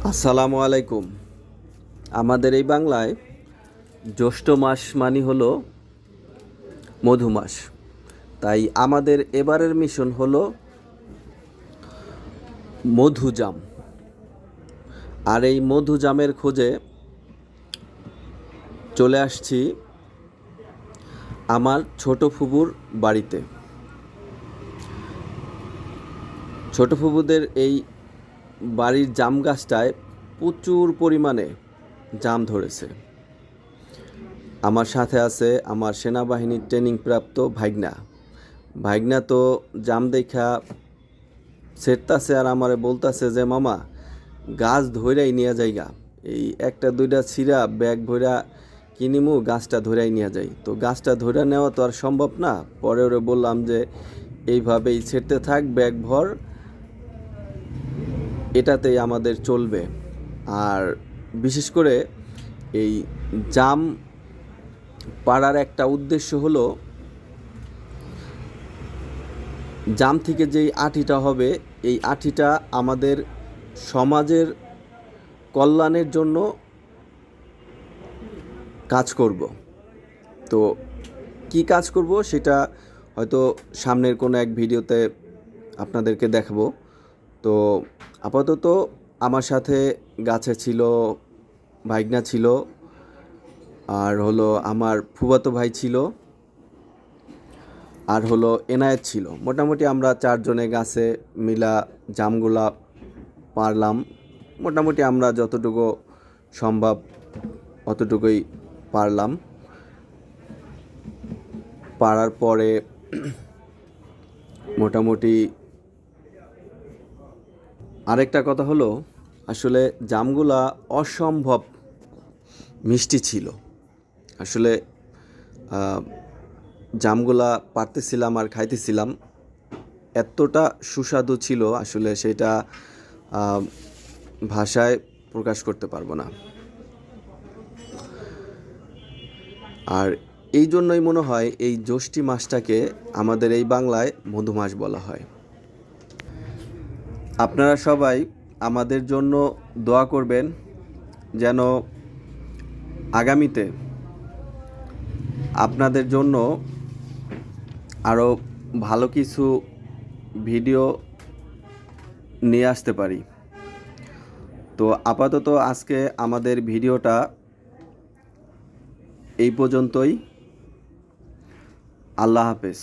আসসালামু আলাইকুম। আমাদের এই বাংলায় জ্যৈষ্ঠ মাস মানে হলো মধু মাস। তাই আমাদের এবারের মিশন হলো মধুজাম। আর এই মধুজামের খোঁজে চলে আসছি আমার ছোট ফুবুর বাড়িতে। ছোট ফুবুদের এই বাড়ির জাম গাছটায় প্রচুর পরিমাণে জাম ধরেছে। আমার সাথে আছে আমার সেনাবাহিনীর ট্রেনিংপ্রাপ্ত ভাইগনা। ভাইগনা তো জাম দেখা ছেড়তাছে আর আমারে বলতাছে যে মামা গাছ ধইরাই নিয়ে যাইগা, এই একটা দুইটা ছিঁড়া ব্যাগ ভইরা কিনিমু, গাছটা ধইরাই নিয়ে যাই। তো গাছটা ধইরা নেওয়া তো আর সম্ভব না। পরে ওরে বললাম যে এইভাবেই ছেড়তে থাক ব্যাগ ভর, এটাতেই আমাদের চলবে। আর বিশেষ করে এই জাম পাড়ার একটা উদ্দেশ্য হলো জাম থেকে যেই আঠিটা হবে এই আঠিটা আমাদের সমাজের কল্যাণের জন্য কাজ করব। তো কি কাজ করব সেটা হয়তো সামনের কোনো এক ভিডিওতে আপনাদেরকে দেখাবো। তো আপাতত আমার সাথে গাছে ছিল ভাইগনা ছিল, আর হলো আমার ফুফাতো ভাই ছিল, আর হলো এনায়েত ছিল। মোটামুটি আমরা চারজনে গাছে মিলা জামগুলা পারলাম। মোটামুটি আমরা যতটুকু সম্ভব অতটুকুই পারলাম। পারার পরে মোটামুটি আরেকটা কথা হলো, আসলে জামগুলা অসম্ভব মিষ্টি ছিল। আসলে জামগুলা পারতেছিলাম আর খাইতেছিলাম, এতটা সুস্বাদু ছিল আসলে সেটা ভাষায় প্রকাশ করতে পারবো না। আর এই জন্যই মনে হয় এই জ্যৈষ্ঠী মাসটাকে আমাদের এই বাংলায় মধু মাস বলা হয়। আপনারা সবাই আমাদের জন্য দোয়া করবেন যেন আগামীতে আপনাদের জন্য আরও ভালো কিছু ভিডিও নিয়ে আসতে পারি। তো আপাতত আজকে আমাদের ভিডিওটা এই পর্যন্তই। আল্লাহ হাফেজ।